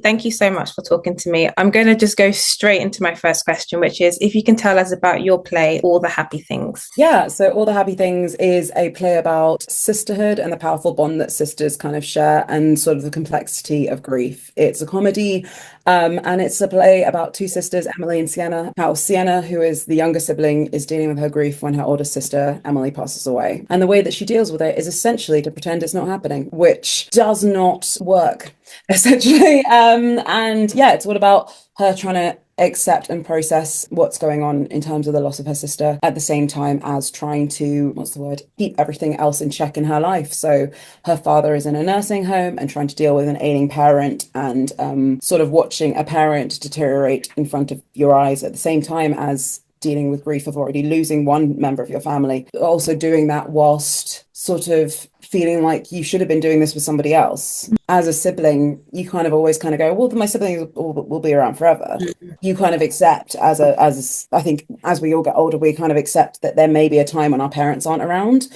thank you so much for talking to me. I'm going to just go straight into my first question, which is if you can tell us about your play, All the Happy Things. Yeah, so All the Happy Things is a play about sisterhood and the powerful bond that sisters kind of share and sort of the complexity of grief. It's a comedy, and it's a play about two sisters, Emily and Sienna. How Sienna, who is the younger sibling, is dealing with her grief when her older sister, Emily, passes away. And the way that she deals with it is essentially to pretend it's not happening, which does not work, essentially. And yeah, it's all about her trying to accept and process what's going on in terms of the loss of her sister at the same time as trying to, what's the word, keep everything else in check in her life. So her father is in a nursing home and trying to deal with an ailing parent and sort of watching a parent deteriorate in front of your eyes at the same time as dealing with grief of already losing one member of your family, also doing that whilst sort of feeling like you should have been doing this with somebody else. As a sibling, you kind of always kind of go, well, my siblings will be around forever. You kind of accept as I think as we all get older, we kind of accept that there may be a time when our parents aren't around.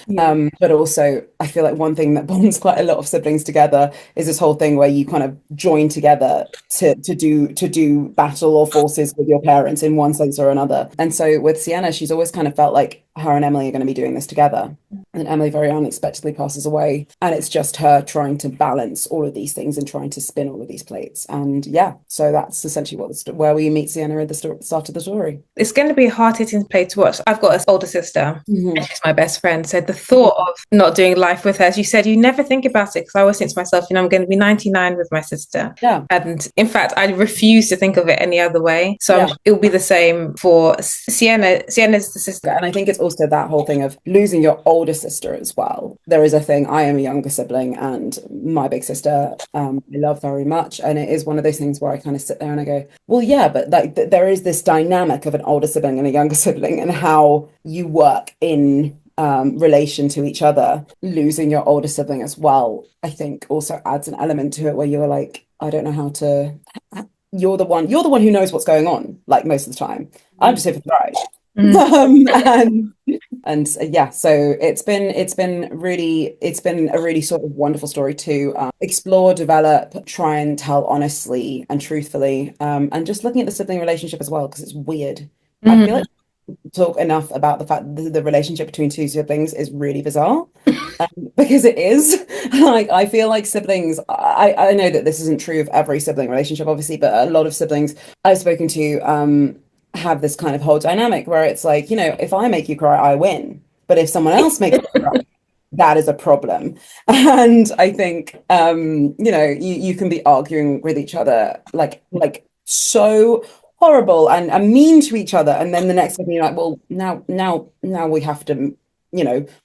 But also I feel like one thing that bonds quite a lot of siblings together is this whole thing where you kind of join together to do battle or forces with your parents in one sense or another. And so with Sienna, she's always kind of felt like her and Emily are going to be doing this together. And Emily very unexpectedly passes away. And it's just her trying to balance all of these things and trying to spin all of these plates. And yeah, so that's essentially where we meet Sienna at the start of the story. It's going to be a hard-hitting play to watch. I've got an older sister, and she's my best friend. So the thought of not doing life with her, as you said, you never think about it, because I always think to myself, I'm going to be 99 with my sister. Yeah. And in fact, I refuse to think of it any other way. So it will be the same for Sienna. Sienna's the sister. And I think it's also that whole thing of losing your older sister as well. There is a thing, I am a younger sibling and my big sister I love very much, and it is one of those things where I kind of sit there and I go, well, yeah, but like there is this dynamic of an older sibling and a younger sibling and how you work in relation to each other. Losing your older sibling as well, I think also adds an element to it where you're like, I don't know how to, you're the one who knows what's going on, like most of the time. I'm just here for the ride. And yeah, so it's been a really sort of wonderful story to explore, develop, try and tell honestly and truthfully, and just looking at the sibling relationship as well, because it's weird. I feel like talk enough about the fact that the relationship between two siblings is really bizarre, because it is. Like, I feel like siblings, I know that this isn't true of every sibling relationship, obviously, but a lot of siblings I've spoken to have this kind of whole dynamic where it's like, if I make you cry, I win. But if someone else makes you cry, that is a problem. And I think, you can be arguing with each other like so horrible and mean to each other. And then the next thing you're like, well, now we have to,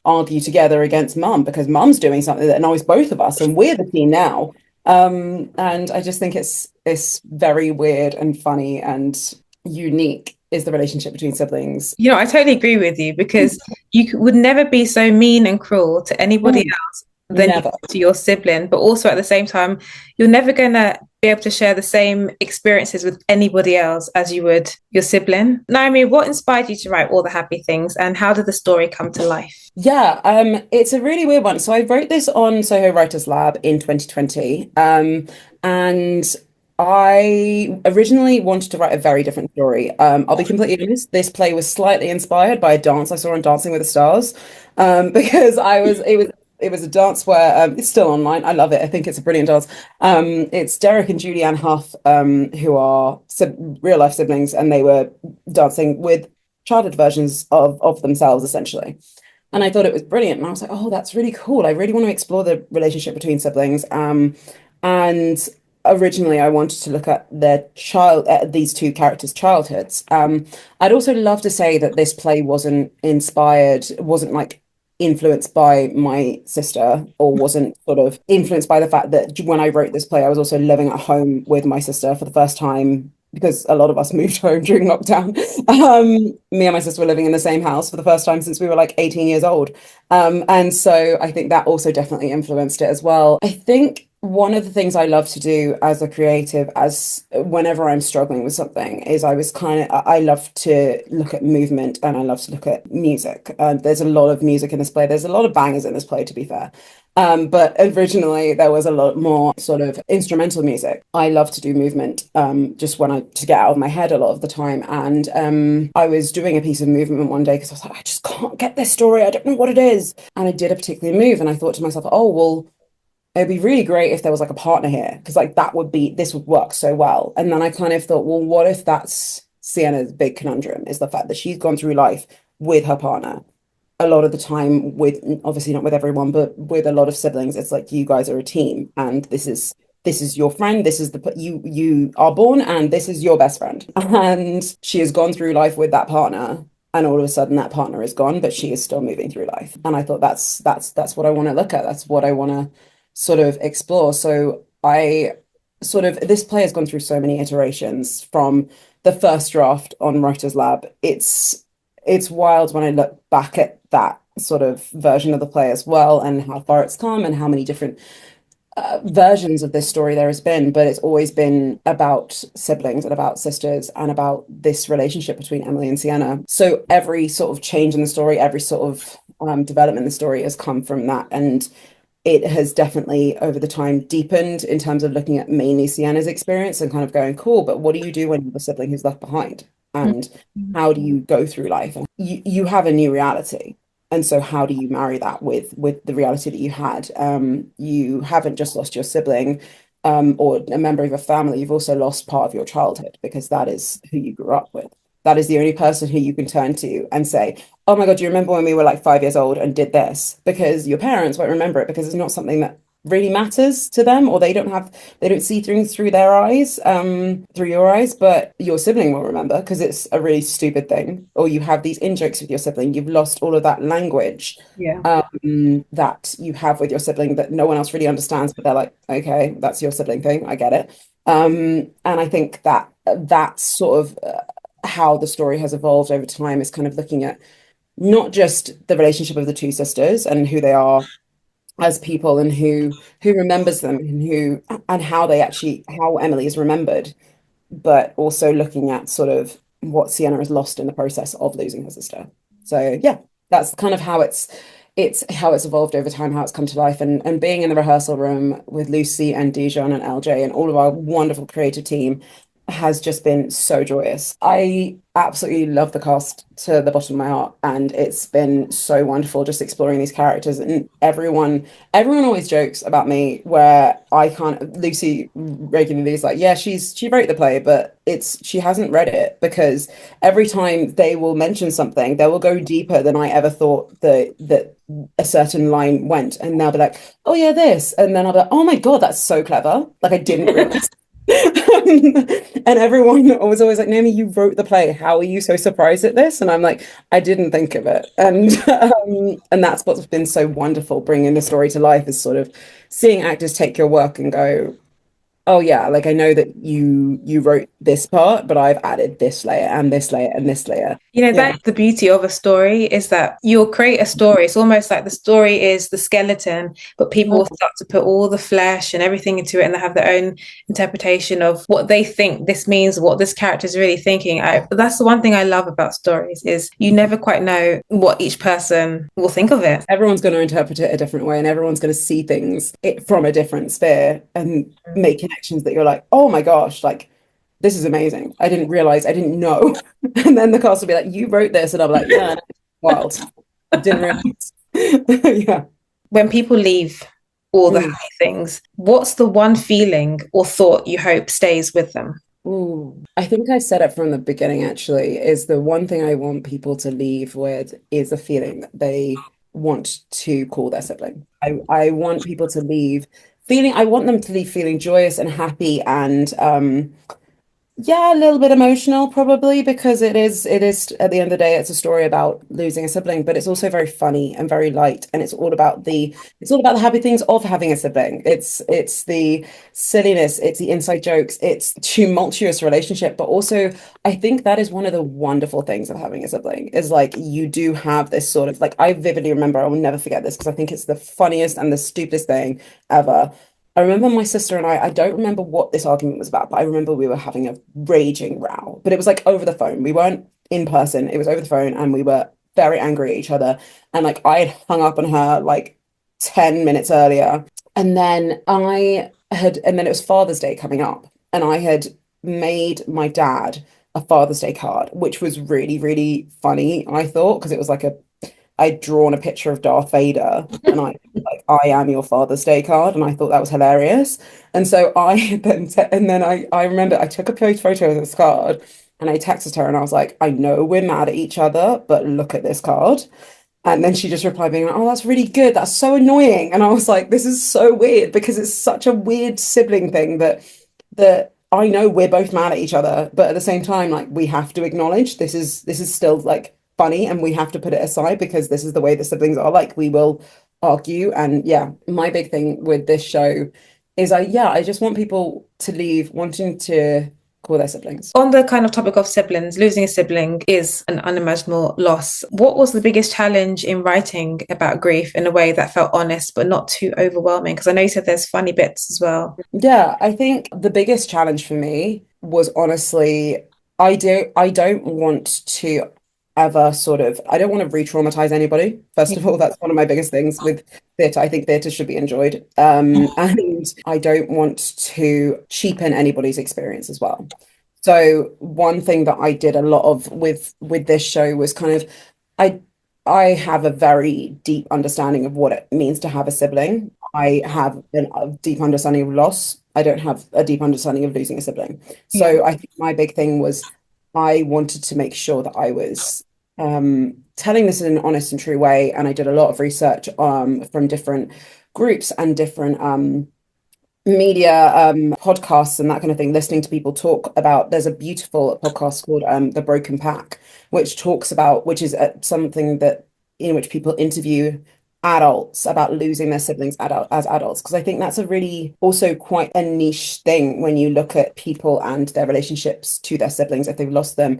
argue together against mum because mum's doing something that annoys both of us and we're the team now. And I just think it's very weird and funny and unique is the relationship between siblings. I totally agree with you, because you would never be so mean and cruel to anybody else than to your sibling, but also at the same time, you're never going to be able to share the same experiences with anybody else as you would your sibling. Naomi, what inspired you to write All the Happy Things, and how did the story come to life? Yeah, it's a really weird one. So I wrote this on Soho Writers Lab in 2020, and I originally wanted to write a very different story. I'll be completely honest, this play was slightly inspired by a dance I saw on Dancing with the Stars, because it was a dance where it's still online. I love it. I think it's a brilliant dance. It's Derek and Julianne Hough, who are real life siblings, and they were dancing with childhood versions of themselves, essentially. And I thought it was brilliant. And I was like, oh, that's really cool. I really want to explore the relationship between siblings. And originally I wanted to look at these two characters' childhoods. I'd also love to say that this play wasn't like influenced by my sister, or wasn't sort of influenced by the fact that when I wrote this play, I was also living at home with my sister for the first time, because a lot of us moved home during lockdown. Me and my sister were living in the same house for the first time since we were like 18 years old. And so I think that also definitely influenced it as well. I think one of the things I love to do as a creative, as whenever I'm struggling with something, is I love to look at movement and I love to look at music. There's a lot of music in this play. There's a lot of bangers in this play, to be fair. But originally there was a lot more sort of instrumental music. I love to do movement, just to get out of my head a lot of the time. And I was doing a piece of movement one day because I was like, I just can't get this story. I don't know what it is. And I did a particular move, and I thought to myself, oh well, it'd be really great if there was like a partner here, because like this would work so well. And then I kind of thought, well, what if that's Sienna's big conundrum, is the fact that she's gone through life with her partner. A lot of the time, with obviously not with everyone, but with a lot of siblings, it's like you guys are a team, and this is your friend, this is you are born, and this is your best friend. And she has gone through life with that partner, and all of a sudden that partner is gone, but she is still moving through life. And I thought that's what I want to look at. That's what I want to sort of explore. So this play has gone through so many iterations from the first draft on Writer's Lab. It's wild when I look back at that sort of version of the play as well, and how far it's come and how many different versions of this story there has been, but it's always been about siblings and about sisters and about this relationship between Emily and Sienna. So every sort of change in the story, every sort of development in the story has come from that. And it has definitely over the time deepened in terms of looking at mainly Sienna's experience and kind of going, cool, but what do you do when you have a sibling who's left behind? And how do you go through life? And you have a new reality. And so how do you marry that with the reality that you had? You haven't just lost your sibling or a member of your family, you've also lost part of your childhood, because that is who you grew up with. That is the only person who you can turn to and say, oh my God, do you remember when we were like 5 years old and did this? Because your parents won't remember it, because it's not something that really matters to them, or they don't see things through their eyes, through your eyes, but your sibling will remember because it's a really stupid thing. Or you have these in-jokes with your sibling. You've lost all of that language that you have with your sibling that no one else really understands, but they're like, okay, that's your sibling thing. I get it. And I think that that's sort of how the story has evolved over time, is kind of looking at not just the relationship of the two sisters and who they are as people, and who remembers them, and how Emily is remembered, but also looking at sort of what Sienna has lost in the process of losing her sister. So yeah, that's kind of how it's how it's evolved over time, how it's come to life, and being in the rehearsal room with Lucy and Dijon and LJ and all of our wonderful creative team has just been so joyous. I absolutely love the cast to the bottom of my heart, and it's been so wonderful just exploring these characters. And everyone always jokes about me, where I can't. Lucy regularly is like, yeah, she wrote the play, but she hasn't read it, because every time they will mention something, they will go deeper than I ever thought that a certain line went, and they'll be like, oh yeah, this, and then I'll be like, oh my God, that's so clever, like I didn't realize. And everyone was always like, Naomi, you wrote the play, how are you so surprised at this? And I'm like, I didn't think of it. And that's what's been so wonderful, bringing the story to life, is sort of seeing actors take your work and go, oh yeah, like I know that you wrote this part, but I've added this layer and this layer and this layer. That's the beauty of a story, is that you'll create a story. It's almost like the story is the skeleton, but people will start to put all the flesh and everything into it, and they have their own interpretation of what they think this means, what this character is really thinking. That's the one thing I love about stories, is you never quite know what each person will think of it. Everyone's going to interpret it a different way, and everyone's going to see things from a different sphere and make connections that you're like, oh my gosh, like this is amazing. I didn't realize, I didn't know. And then the cast will be like, you wrote this, and I'm like, yeah, wild. I didn't realize. Yeah. When people leave all the happy things, what's the one feeling or thought you hope stays with them? Ooh, I think I said it from the beginning, actually, is the one thing I want people to leave with is a feeling that they want to call their sibling. I want people to leave feeling, I want them to leave feeling joyous and happy, and yeah, a little bit emotional probably, because it is at the end of the day, it's a story about losing a sibling, but it's also very funny and very light, and it's all about the happy things of having a sibling. It's the silliness, it's the inside jokes, it's tumultuous relationship, but also I think that is one of the wonderful things of having a sibling, is like you do have this sort of, like, I vividly remember, I will never forget this because I think it's the funniest and the stupidest thing ever. I remember my sister and I don't remember what this argument was about, but I remember we were having a raging row. But it was like over the phone. We weren't in person. It was over the phone and we were very angry at each other. And like I had hung up on her like 10 minutes earlier. And then it was Father's Day coming up. And I had made my dad a Father's Day card, which was really, really funny, I thought, because it was like I'd drawn a picture of Darth Vader and I am your Father's Day card, and I thought that was hilarious. And so I remember I took a photo of this card and I texted her and I was like, I know we're mad at each other, but look at this card. And then she just replied being like, oh, that's really good. That's so annoying. And I was like, this is so weird because it's such a weird sibling thing that I know we're both mad at each other, but at the same time, like we have to acknowledge this is still like funny and we have to put it aside because this is the way the siblings are. Like we will argue. And yeah, my big thing with this show is I just want people to leave wanting to call their siblings. On the kind of topic of siblings, losing a sibling is an unimaginable loss. What was the biggest challenge in writing about grief in a way that felt honest but not too overwhelming? Because I know you said there's funny bits as well. Yeah, I think the biggest challenge for me was honestly, I don't want to ever sort of I don't want to re-traumatize anybody. First of all, that's one of my biggest things with theatre. I think theatre should be enjoyed. And I don't want to cheapen anybody's experience as well. So one thing that I did a lot of with this show was kind of I I have a very deep understanding of what it means to have a sibling. I have a deep understanding of loss. I don't have a deep understanding of losing a sibling. Yeah. So I think my big thing was I wanted to make sure that I was telling this in an honest and true way. And I did a lot of research from different groups and different media podcasts and that kind of thing, listening to people talk about. There's a beautiful podcast called The Broken Pack, which talks about, which is something that in which people interview adults about losing their siblings as adults, because I think that's a really also quite a niche thing when you look at people and their relationships to their siblings if they've lost them.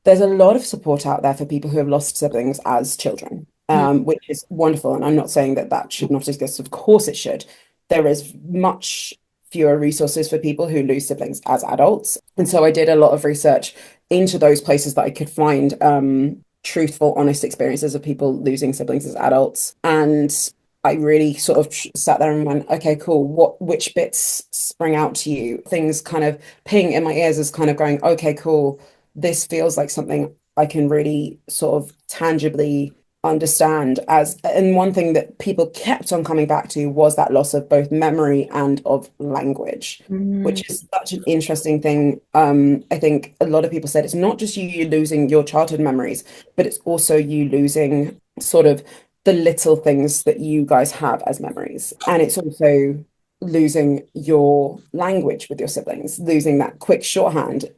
There's a lot of support out there for people who have lost siblings as children, Mm. which is wonderful. And I'm not saying that that should not exist. Of course it should. There is much fewer resources for people who lose siblings as adults. And so I did a lot of research into those places that I could find truthful, honest experiences of people losing siblings as adults. And I really sort of sat there and went, okay, cool. Which bits sprang out to you? Things kind of ping in my ears as kind of going, okay, cool. This feels like something I can really sort of tangibly understand as. And one thing that people kept on coming back to was that loss of both memory and of language, Mm. which is such an interesting thing. I think a lot of people said it's not just you losing your childhood memories, but it's also you losing sort of the little things that you guys have as memories. And it's also losing your language with your siblings, losing that quick shorthand,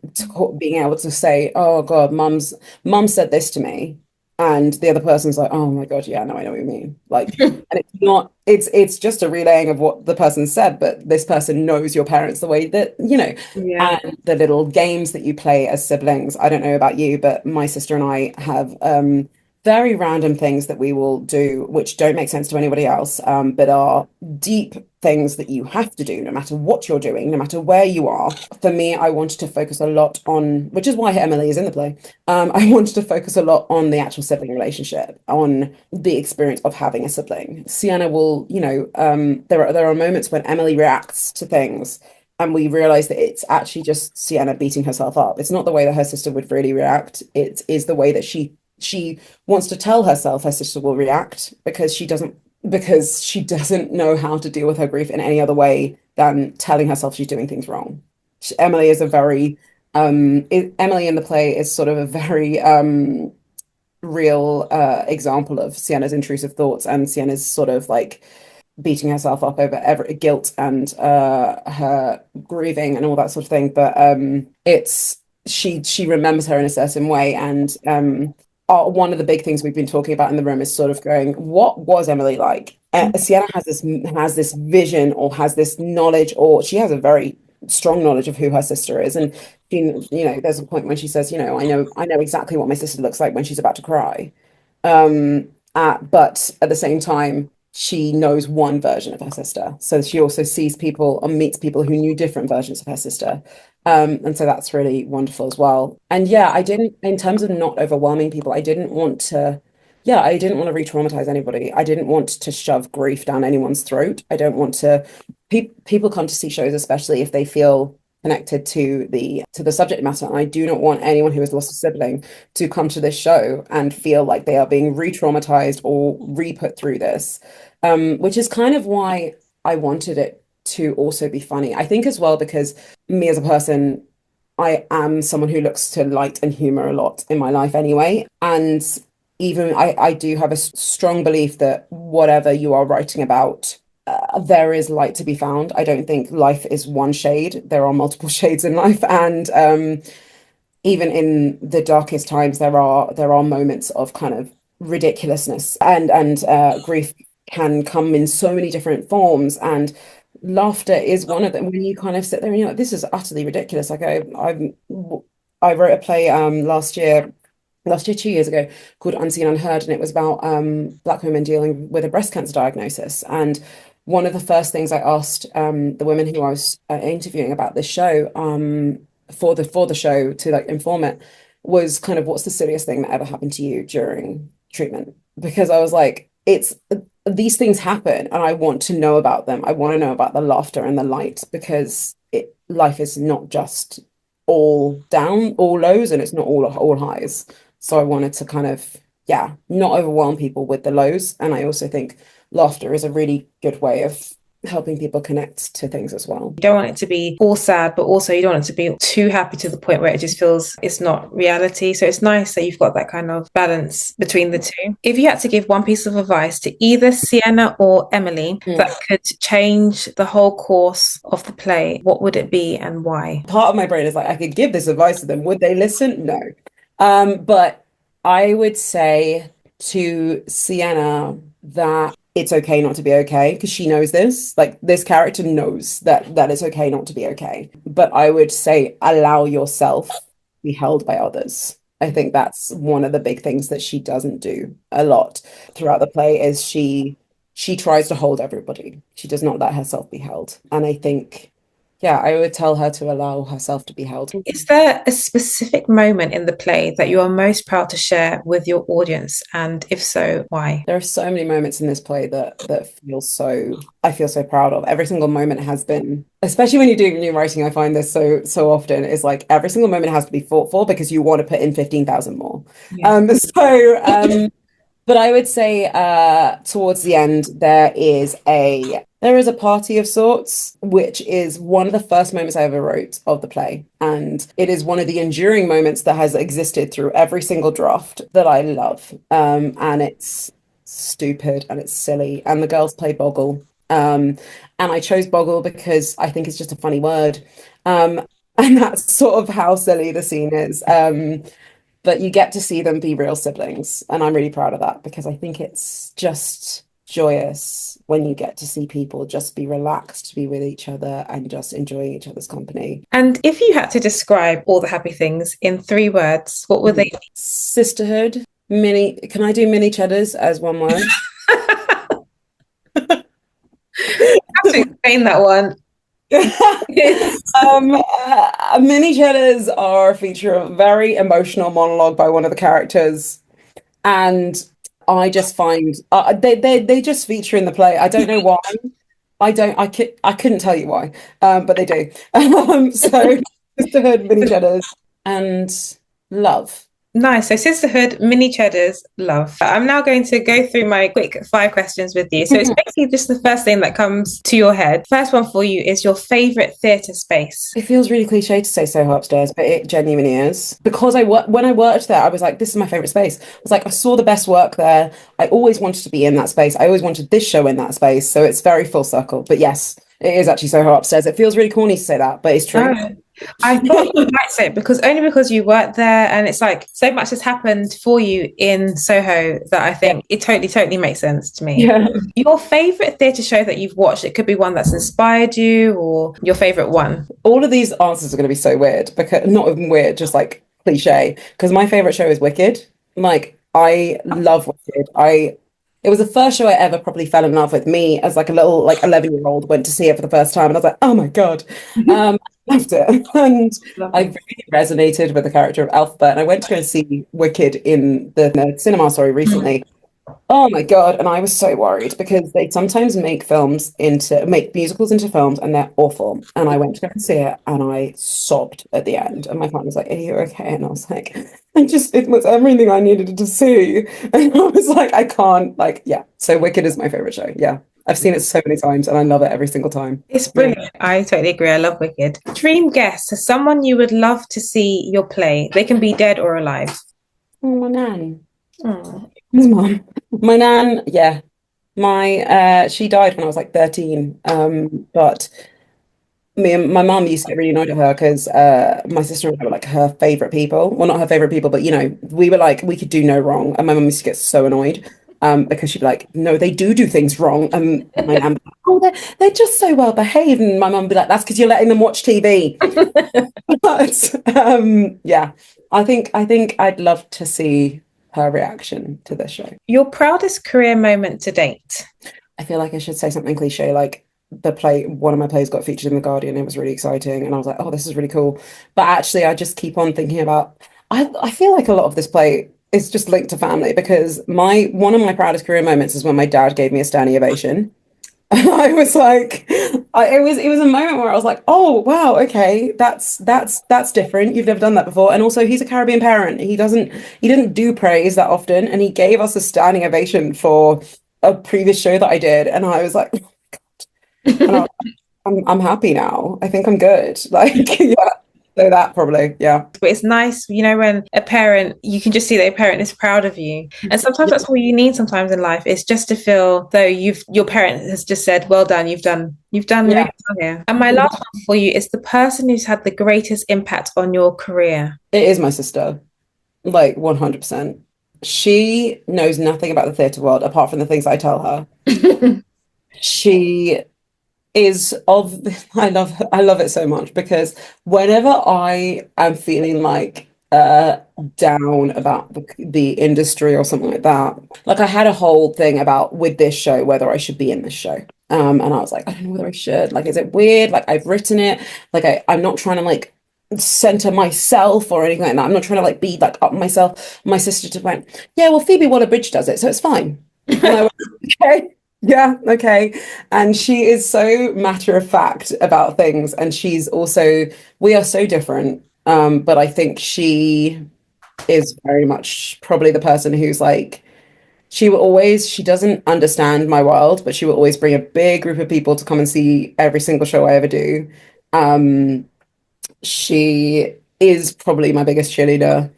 being able to say, "Oh God, mum said this to me," and the other person's like, "Oh my God, yeah, no, I know what you mean." Like, and it's not, it's just a relaying of what the person said, but this person knows your parents the way that, Yeah. and the little games that you play as siblings. I don't know about you, but my sister and I have very random things that we will do, which don't make sense to anybody else, but are deep things that you have to do, no matter what you're doing, no matter where you are. For me, I wanted to focus a lot on, which is why Emily is in the play. I wanted to focus a lot on the actual sibling relationship, on the experience of having a sibling. Sienna will, there are moments when Emily reacts to things. And we realize that it's actually just Sienna beating herself up. It's not the way that her sister would really react. It is the way that she wants to tell herself her sister will react because she doesn't know how to deal with her grief in any other way than telling herself she's doing things wrong. Emily is a very Emily in the play is sort of a very real example of Sienna's intrusive thoughts and Sienna's sort of like beating herself up over guilt and her grieving and all that sort of thing. But it's she remembers her in a certain way, and one of the big things we've been talking about in the room is sort of going, what was Emily like? Sienna has this vision or has this knowledge, or she has a very strong knowledge of who her sister is. And there's a point when she says, I know exactly what my sister looks like when she's about to cry. But at the same time, she knows one version of her sister. So she also sees people and meets people who knew different versions of her sister. And so that's really wonderful as well. And yeah, I didn't, in terms of not overwhelming people, I didn't want to re-traumatize anybody. I didn't want to shove grief down anyone's throat. I don't want to, people come to see shows, especially if they feel connected to the subject matter. And I do not want anyone who has lost a sibling to come to this show and feel like they are being re-traumatized or re-put through this. Which is kind of why I wanted it to also be funny. I think as well because me as a person, I am someone who looks to light and humor a lot in my life anyway. And even I do have a strong belief that whatever you are writing about, there is light to be found. I don't think life is one shade. There are multiple shades in life, and even in the darkest times, there are moments of kind of ridiculousness, and grief can come in so many different forms, and laughter is one of them. When you kind of sit there and you're like, this is utterly ridiculous. Like I wrote a play last year, 2 years ago, called Unseen Unheard, and it was about Black women dealing with a breast cancer diagnosis. And one of the first things I asked the women who I was interviewing about this show for the show to like inform it was kind of, what's the silliest thing that ever happened to you during treatment? Because I was like, it's these things happen and I want to know about them. I want to know about the laughter and the light, because life is not just all down, all lows, and it's not all highs. So I wanted to kind of, yeah, not overwhelm people with the lows. And I also think laughter is a really good way of helping people connect to things as well. You don't want it to be all sad, but also you don't want it to be too happy to the point where it just feels it's not reality. So it's nice that you've got that kind of balance between the two. If you had to give one piece of advice to either Sienna or Emily that could change the whole course of the play, what would it be and why? Part of my brain is like, I could give this advice to them. Would they listen? No. But I would say to Sienna that it's okay not to be okay, because she knows this. Like, this character knows that it's okay not to be okay. But I would say allow yourself to be held by others. I think that's one of the big things that she doesn't do a lot throughout the play, is she tries to hold everybody. She does not let herself be held. And I think, yeah, I would tell her to allow herself to be held. Is there a specific moment in the play that you are most proud to share with your audience? And if so, why? There are so many moments in this play that I feel so proud of. Every single moment has been, especially when you're doing new writing, I find this so often, is like every single moment has to be fought for because you want to put in 15,000 more. Yeah. But I would say towards the end, there is a party of sorts, which is one of the first moments I ever wrote of the play. And it is one of the enduring moments that has existed through every single draft that I love. And it's stupid and it's silly. And the girls play Boggle. And I chose Boggle because I think it's just a funny word. And that's sort of how silly the scene is. But you get to see them be real siblings. And I'm really proud of that, because I think it's just joyous when you get to see people just be relaxed, be with each other and just enjoying each other's company. And if you had to describe all the happy things in 3 words, what would they be? Sisterhood, can I do mini cheddars as one word? I have to explain that one. Mini cheddars are a feature of a very emotional monologue by one of the characters, and I just find they just feature in the play. I don't know why. I couldn't tell you why, but they do. So sisterhood, mini cheddars, and love. Nice. So sisterhood, mini cheddars, love. I'm now going to go through my quick 5 questions with you. So it's basically just the first thing that comes to your head. First one for you is your favorite theatre space. It feels really cliche to say Soho Upstairs, but it genuinely is. Because when I worked there, I was like, this is my favorite space. I was like, I saw the best work there. I always wanted to be in that space. I always wanted this show in that space. So it's very full circle. But yes, it is actually Soho Upstairs. It feels really corny to say that, but it's true. Oh. I thought you might say it because you worked there, and it's like so much has happened for you in Soho that I think it totally makes sense to me. Yeah. Your favorite theatre show that you've watched, it could be one that's inspired you or your favorite one. All of these answers are going to be so weird, because not even weird, just like cliche, because my favorite show is Wicked. Like, I love Wicked. It was the first show I ever probably fell in love with. Me as like a little like 11-year-old went to see it for the first time and I was like, oh my God. Loved it. And I Lovely. really resonated with the character of Alphabet. And I went to go and see Wicked in the cinema, sorry, recently. Oh my God. And I was so worried because they sometimes make musicals into films and they're awful. And I went to go and see it and I sobbed at the end. And my partner was like, are you okay? And I was like, it was everything I needed to see. And I was like, I can't, like, yeah. So Wicked is my favorite show. Yeah. I've seen it so many times and I love it every single time. It's brilliant. I totally agree. I love Wicked. Dream guest, someone you would love to see your play. They can be dead or alive. Oh, my nan. Oh. His mom. My nan, yeah. She died when I was like 13. But me and my mum used to get really annoyed at her because my sister and I were like her favorite people. Well, not her favorite people, but you know, we were like we could do no wrong. And my mum used to get so annoyed because she'd be like, no, they do things wrong. And my nan, would be like, oh, they're just so well behaved. And my mum would be like, that's because you're letting them watch TV. But yeah, I think I'd love to see her reaction to this show. Your proudest career moment to date? I feel like I should say something cliche like one of my plays got featured in The Guardian. It was really exciting. And I was like, oh, this is really cool. But actually, I just keep on thinking about, I feel like a lot of this play is just linked to family because one of my proudest career moments is when my dad gave me a standing ovation. And I was like, it was a moment where I was like, oh wow, okay, that's different. You've never done that before. And also, he's a Caribbean parent. He didn't do praise that often, and he gave us a standing ovation for a previous show that I did, and I was like, and I'm happy now. I think I'm good. Like, yeah. So that probably, yeah. But it's nice, you know, when a parent, you can just see that a parent is proud of you. And sometimes that's all you need sometimes in life. It's just to feel though your parent has just said, well done, you've done really well here. And my last one for you is the person who's had the greatest impact on your career. It is my sister, like 100%. She knows nothing about the theatre world apart from the things I tell her. She is I love it so much because whenever I am feeling like down about the industry or something like that, like I had a whole thing about with this show whether I should be in this show, and I was like, I don't know whether I should, like, is it weird, like I've written it, like I'm not trying to like center myself or anything like that, I'm not trying to like be like up myself. My sister just went, yeah, well, Phoebe Waller-Bridge does it, so it's fine. And I went, okay. Yeah, okay. And she is so matter of fact about things. And we are so different. But I think she is very much probably the person who's like, she doesn't understand my world, but she will always bring a big group of people to come and see every single show I ever do. She is probably my biggest cheerleader.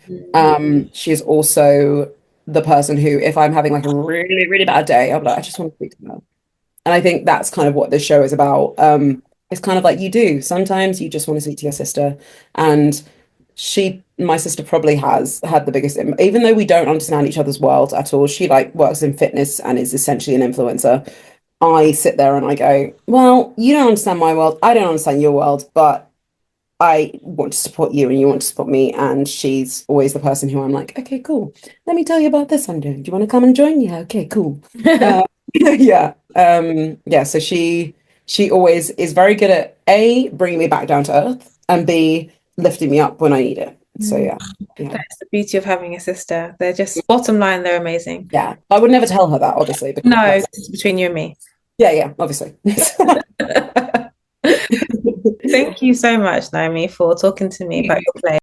She is also the person who, if I'm having like a really, really bad day, I'm like, I just want to speak to her. And I think that's kind of what this show is about. It's kind of like sometimes you just want to speak to your sister. And my sister probably has had the biggest, even though we don't understand each other's worlds at all, she like works in fitness and is essentially an influencer. I sit there and I go, well, you don't understand my world, I don't understand your world, but I want to support you and you want to support me. And she's always the person who I'm like, okay, cool. Let me tell you about this I'm doing. Do you want to come and join? Yeah, okay, cool. Yeah. Yeah. So she always is very good at A, bringing me back down to earth, and B, lifting me up when I need it. So yeah. That's the beauty of having a sister. They're just, bottom line, they're amazing. Yeah. I would never tell her that, obviously. No, it's between you and me. Yeah, obviously. Thank you so much, Naomi, for talking to me about your play.